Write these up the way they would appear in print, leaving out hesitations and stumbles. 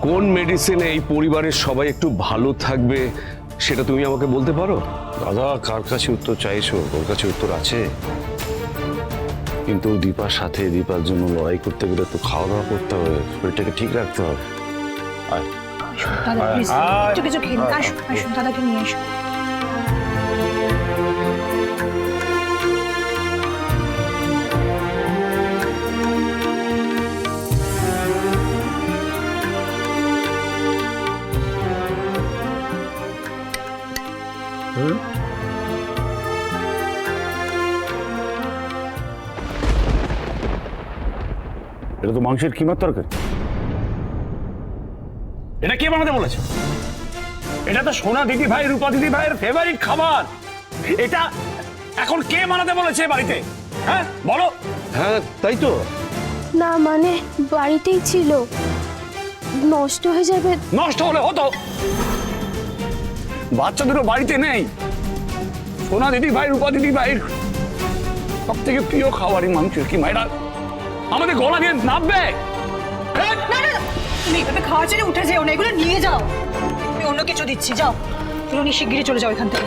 কোন মেডিসিনে এই পরিবারের সবাই একটু ভালো থাকবে সেটা তুমি আমাকে বলতে পারো? দাদা, কার কাছে উত্তর চাইছো? ওর কাছে উত্তর আছে, কিন্তু দীপার সাথে, দীপার জন্য লড়াই করতে গেলে তো খাওয়া দাওয়া করতে হবে, শরীরটাকে ঠিক রাখতে হবে। আয় দাদা প্লিজ একটু কিছু খেয়ে নিন। আসুন আসুন, দাদাকে নিয়ে আসুন। এটা তো মাংসের কিমার তরকারি। এটা কে বানাতে বলেছে? এটা তো সোনা দিদি ভাই, রূপা দিদি ভাইয়ের ফেভারিট খাবার। এটা এখন কে বানাতে বলেছে বাড়িতে? হ্যাঁ বলো। হ্যাঁ তাই তো। না মানে বাড়িতেই ছিল, নষ্ট হয়ে যাবে। নষ্ট হলে হতো, বাচ্চাদেরও বাড়িতে নেই। সোনা দিদি ভাই, রূপা দিদি ভাইয়ের সব থেকে প্রিয় খাবারই মাংসের কিমা। এটা আমাদের গলা দিয়ে নামবে? না না, তুমি এভাবে খাওয়া ছেড়ে উঠে যেও না, এগুলো নিয়ে যাও। আমি অন্য কিছু দিচ্ছি, যাও। তুমি শিগগিরই চলে যাও এখান থেকে।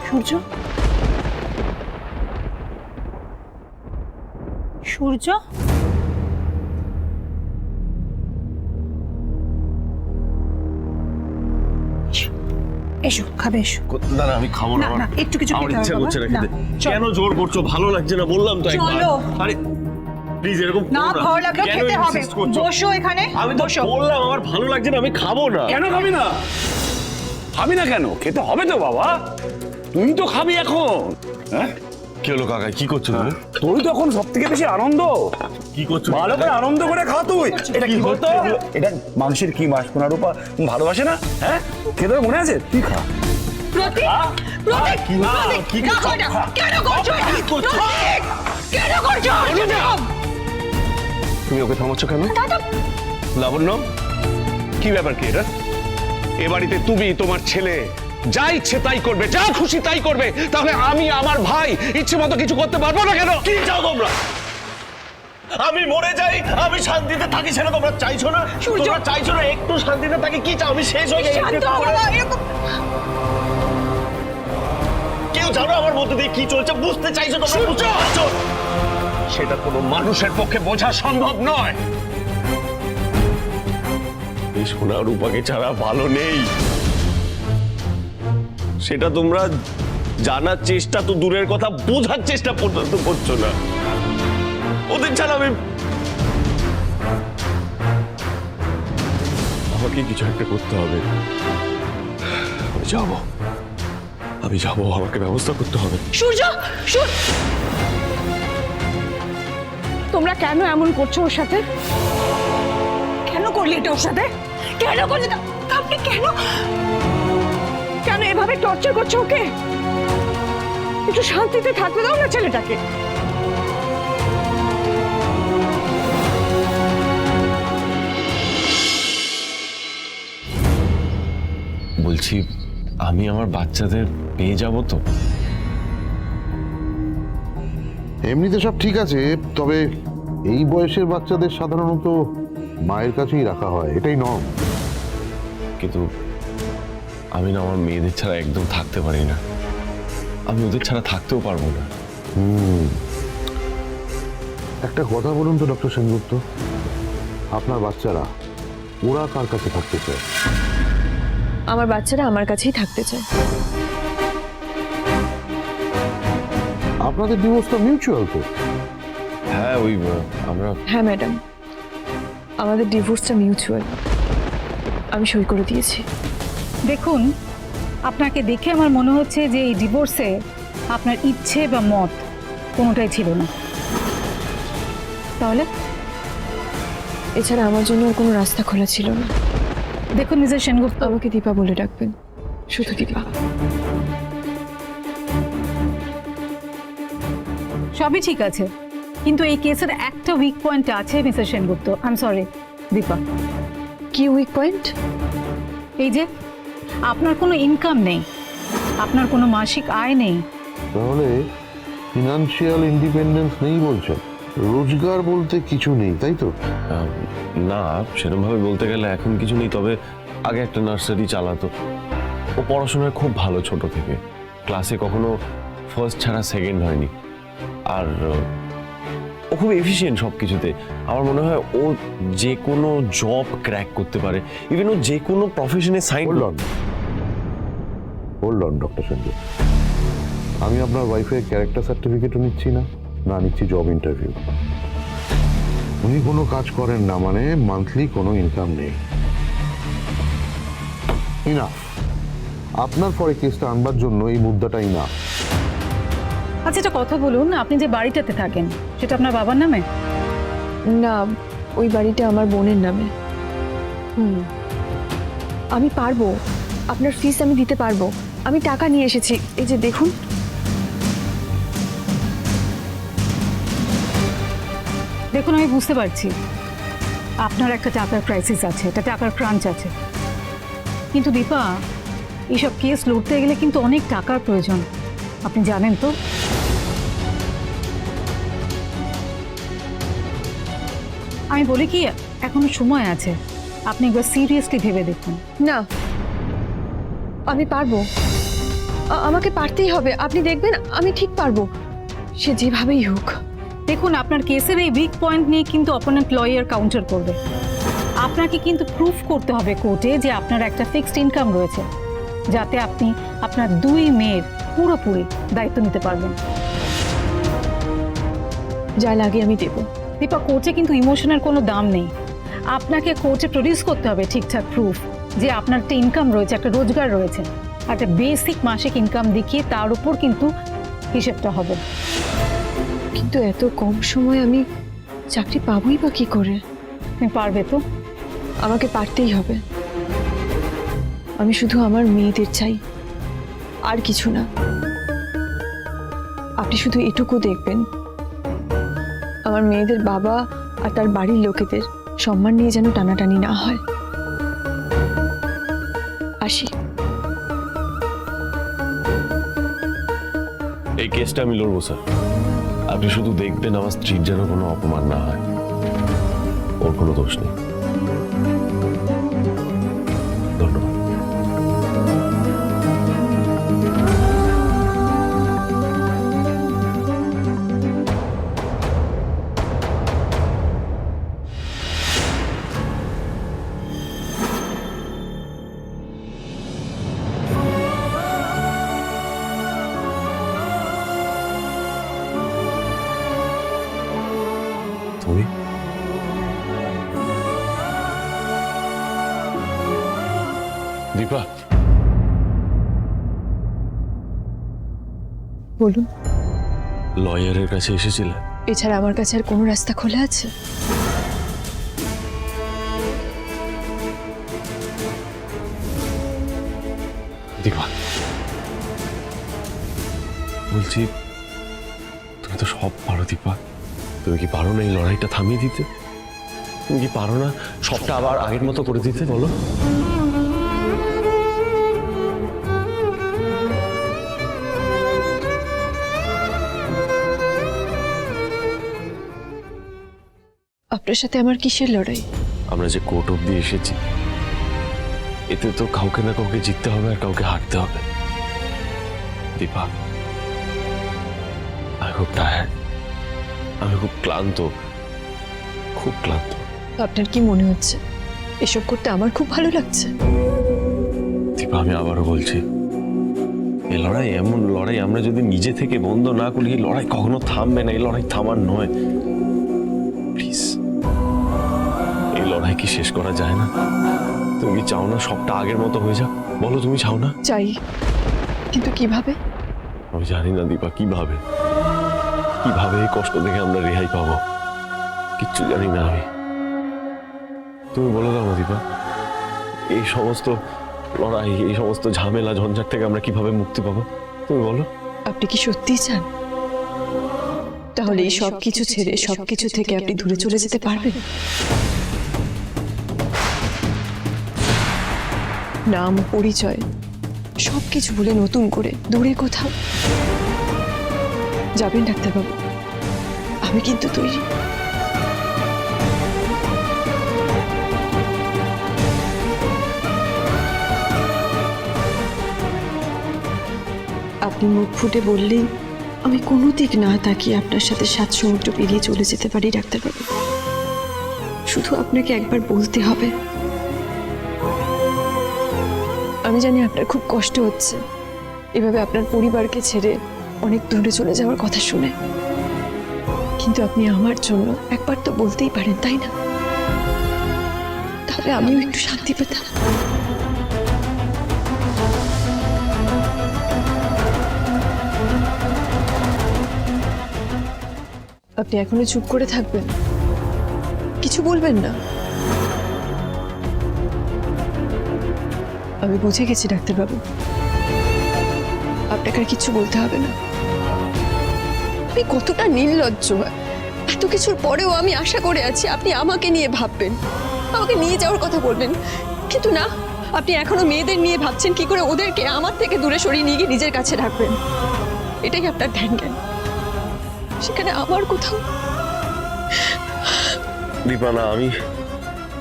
সূর্য, সূর্য, এসো খাবে, এসো। না না আমি খাবো না না, একটু কিছু আমার খেতে ইচ্ছা হবে করছে না বাবা। খেতে। না, চলো। কেন জোর করছো? ভালো লাগছে না বললাম তো একবার। চলো। আরে প্লিজ এরকম না করো ভালো লাগলেও কেন খেতে হবে। insist করছো? বসো এখানে, আমি তো বসো। বললাম আমার ভালো লাগছে না, আমি খাবো না। কেন খাবি না? খাবি না কেন? খেতে হবে তো বাবা, তুই তো খাবি এখন। হ্যাঁ, কি হলো কাকা, কি করছো তুমি? তুই তো এখন সব থেকে বেশি আনন্দ। কি করছো? ভালো করে আনন্দ করে খা তুই। এটা কি বলতো? হচ্ছে? এটা মাংসের কি মাছ, সোনা রূপা ভালোবাসে না? হ্যাঁ, খেতে মনে আছে? তুই খা। প্রতীক, প্রতীক, কি না, প্রতীক, কি না, করছো? না, কেন করছো এটা? করছো? প্রতীক, কেন করছো? তুমি ওকে থামাচ্ছ কেন? দাদা, লাবণ্য, কি ব্যাপার কি এটা? এ বাড়িতে তুমি, তোমার ছেলে যা ইচ্ছে তাই করবে, যা খুশি তাই করবে, তাহলে আমি আমার ভাই ইচ্ছে মতো কিছু করতে পারবো না কেন? কি চাও তোমরা? আমি মরে যাই, আমি শান্তিতে থাকি সেটা তোমরা চাইছো না? সূর্য। তোমরা চাইছো না একটু শান্তিতে থাকি? কি চাও আমি শেষ হয়ে যাই? শান্ত হও বাবা, এরকম কেউ জানো আমার মধ্যে দিয়ে কি চলছে? বুঝতে চাইছো তোমরা? বুঝতে পারছো? সেটা কোনো মানুষের পক্ষে বোঝা সম্ভব নয়। এই সোনা রূপাকে ছাড়া ভালো নেই, সেটা তোমরা জানার চেষ্টা তো দূরের কথা, বোঝার চেষ্টা পর্যন্ত করছো না। ওদের ছাড়া আমাকে কিছু একটা করতে হবে। আমি যাবো, আমাকে ব্যবস্থা করতে হবে। সূর্য, তোমরা কেন এমন করছো ওর সাথে? কেন করলি এটা ওর সাথে? কেন করলি? আপনি কেন কেন এভাবে টর্চার করছো ওকে? একটু শান্তিতে থাকতে দাও না ছেলেটাকে। বলছি, আমি আমার বাচ্চাদের পেয়ে যাব তো? এমনিতে সব ঠিক আছে, তবে এই বয়সের বাচ্চাদের সাধারণত মায়ের কাছেই রাখা হয়, এটাই নর্ম। কিন্তু আমি না আমার মেয়েদের ছাড়া একদম থাকতে পারি না। আমি ওদের ছাড়া থাকতেও পারবো না। একটা কথা বলুন তো ডক্টর সেনগুপ্ত, আপনার বাচ্চারা ওরা কার কাছে থাকতে চায়? আমার বাচ্চারা আমার কাছেই থাকতে চায়। আপনাদের ডিভোর্সটা মিউচুয়াল তো? হ্যাঁ ওই আমরা হ্যাঁ ম্যাডাম, আমাদের ডিভোর্সটা মিউচুয়াল, আমি সই করে দিয়েছি। দেখুন, আপনাকে দেখে আমার মনে হচ্ছে যে এই ডিভোর্সে আপনার ইচ্ছে বা মত কোনোটাই ছিল না। তাহলে এছাড়া আমার জন্য আর কোনো রাস্তা খোলা ছিল না। দেখুন মিসেস সেনগুপ্ত, আমাকে দীপা বলে ডাকবেন, শুধু দীপা। সবই ঠিক আছে, কিন্তু এই কেসের একটা উইক পয়েন্ট আছে Mrs Sengupta. I am sorry Deepa. কি উইক পয়েন্ট? এই যে আপনার কোনো ইনকাম নেই, আপনার কোনো মাসিক আয় নেই। তাহলে ফিনান্সিয়াল ইন্ডিপেন্ডেন্স নেই বলছেন? রোজগার বলতে কিছু নেই, তাই তো? না, সেরকম ভাবে বলতে গেলে এখন কিছু নেই, তবে আগে একটা নার্সারি চালাতো। ও পড়াশোনায় খুব ভালো ছোট থেকে, ক্লাসে কখনো ফার্স্ট ছাড়া সেকেন্ড হয়নি। আর ও খুব এফিশিয়েন্ট সব কিছুতে। আমার মনে হয় ও যে কোনো জব ক্র্যাক করতে পারে, ইভেন ও যে কোনো প্রফেশনে sign. Hold on doctor Sanjay, আমি আপনার ওয়াইফের ক্যারেক্টার সার্টিফিকেটও নিচ্ছি না, না নিচ্ছি জব ইন্টারভিউ। উনি কোনো কাজ করেন না মানে মান্থলি কোনো ইনকাম নেই। ইনাফ। আপনার পরে কেসটা আনবার জন্য এই মুদ্রাটাই না। আচ্ছা, একটা কথা বলুন, আপনি যে বাড়িটাতে থাকেন সেটা আপনার বাবার নামে? না, ওই বাড়িটা আমার বোনের নামে। আমি পারবো, আপনার ফিস আমি দিতে পারবো। আমি টাকা নিয়ে এসেছি, এই যে দেখুন। দেখুন, আমি বুঝতে পারছি আপনার একটা টাকার ক্রাইসিস আছে, একটা টাকার ক্রাঞ্চ আছে, কিন্তু দীপা, এইসব কেস লড়তে গেলে কিন্তু অনেক টাকার প্রয়োজন, আপনি জানেন তো। আমি বলি কি, এখনো সময় আছে, আপনি একবার সিরিয়াসলি ভেবে দেখুন। না, আমি পারবো, আমাকে পারতেই হবে। আপনি দেখবেন আমি ঠিক পারবো, সে যেভাবেই হোক। দেখুন, আপনার কেসের এই উইক পয়েন্ট নিয়ে কিন্তু অপোনেন্ট লয়ার কাউন্টার করবে। আপনাকে কিন্তু প্রুফ করতে হবে কোর্টে যে আপনার একটা ফিক্সড ইনকাম রয়েছে, যাতে আপনি আপনার 2 মেয়ের পুরোপুরি দায়িত্ব নিতে পারবেন। যা লাগে আমি দেবো। দীপা, কোর্টে কিন্তু ইমোশনের কোনো দাম নেই। আপনাকে কোর্টে প্রডিউস করতে হবে ঠিকঠাক প্রুফ যে আপনার একটা ইনকাম রয়েছে, একটা রোজগার রয়েছে, একটা বেসিক মাসিক ইনকাম দেখিয়ে তার উপর কিন্তু হিসেবটা হবে। কিন্তু এত কম সময় আমি চাকরি পাবোই বা কি করে? তুমি পারবে তো? আমাকে পারতেই হবে। আমি শুধু আমার মেয়েদের চাই, আর কিছু না। আপনি শুধু এটুকু দেখবেন, আমার মেয়েদের বাবা আর তার বাড়ির লোকেদের সম্মান নিয়ে যেন টানাটানি না হয়। আসি। এই কেসটা আমি লড়বো স্যার, আপনি শুধু দেখবেন আমার স্ত্রীর যেন কোনো অপমান না হয়। ওর কোনো দোষ নেই। ধন্যবাদ। তুমি দীপা, বলুন। লয়ারের কাছে এসেছিলে? এছাড়া আমার কাছে আর কোনো রাস্তা খোলা আছে? দীপা, বলছি তুমি তো সব পারো দীপা, তুমি কি পারো না এই লড়াইটা থামিয়ে দিতে? তুমি কি পারো না সবটা আবার আগের মতো করে দিতে? বলো। আপনার সাথে আমার কিসের লড়াই? আমরা যে কোর্ট অব্দি এসেছি, এতে তো কাউকে না কাউকে জিততে হবে আর কাউকে হারতে হবে। দীপা, আমি খুব টায়ার্ড, আমি খুব ক্লান্ত, খুব ক্লান্ত। আপনার কি মনে হচ্ছে এসব করতে আমার খুব ভালো লাগছে? দীপা, আমি আবারও বলছি, এই লড়াই এমন লড়াই, আমরা যদি নিজে থেকে বন্ধ না করি এই লড়াই কখনো থামবে না। এই লড়াই থামার নয়। প্লিজ, এই লড়াই কি শেষ করা যায় না? তুমি কি চাও না সবটা আগের মতো হয়ে যাক? বলো, তুমি চাও না? চাই, কিন্তু কিভাবে? আমি জানি না দীপা, কিভাবে এই কষ্ট থেকে আমরা রেহাই পাবো, কিচ্ছু জানি না আমি। তুমি বলে দাও না দীপা, এই সমস্ত লড়াই, এই সমস্ত ঝামেলা ঝঞ্ঝাট থেকে আমরা কিভাবে মুক্তি পাবো? তুমি বলো। আপনি কি সত্যিই চান? তাহলে এই সব কিছু ছেড়ে সবকিছু থেকে আপনি দূরে চলে যেতে পারবেন? নাম, পরিচয় সবকিছু ভুলে নতুন করে দূরে কোথাও যাবেন ডাক্তারবাবু? আমি কিন্তু তৈরি। আপনি মুখ ফুটে বললেই আমি কোনো দিক না তাকিয়ে আপনার সাথে 7 সমুদ্র পেরিয়ে চলে যেতে পারি ডাক্তারবাবু। শুধু আপনাকে একবার বলতে হবে। আমি জানি আপনার খুব কষ্ট হচ্ছে এভাবে আপনার পরিবারকে ছেড়ে অনেক দূরে চলে যাওয়ার কথা শুনে, কিন্তু আপনি আমার জন্য একবার তো বলতেই পারেন, তাই না? তাহলে আমিও একটু শান্তি পেতাম। আপনি এখনো চুপ করে থাকবেন, কিছু বলবেন না? আমি বুঝে গেছি ডাক্তারবাবু, আপনাকে আর কিছু বলতে হবে না। আপনি কতটা নির্লজ্জ! এত কিছুর পরেও আমি আশা করে আছি আপনি আমাকে নিয়ে ভাববেন, আমাকে নিয়ে যাওয়ার কথা বলবেন, কিন্তু না, আপনি এখনো মেয়েদের নিয়ে ভাবছেন কি করে ওদেরকে আমার থেকে দূরে সরিয়ে নিয়ে গিয়ে নিজের কাছে রাখবেন। এটাই আপনার ধ্যান জ্ঞান, সেখানে আমার কোথাও। দীপা না,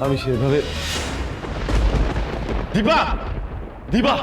আমি সেভাবে দীপা দীপা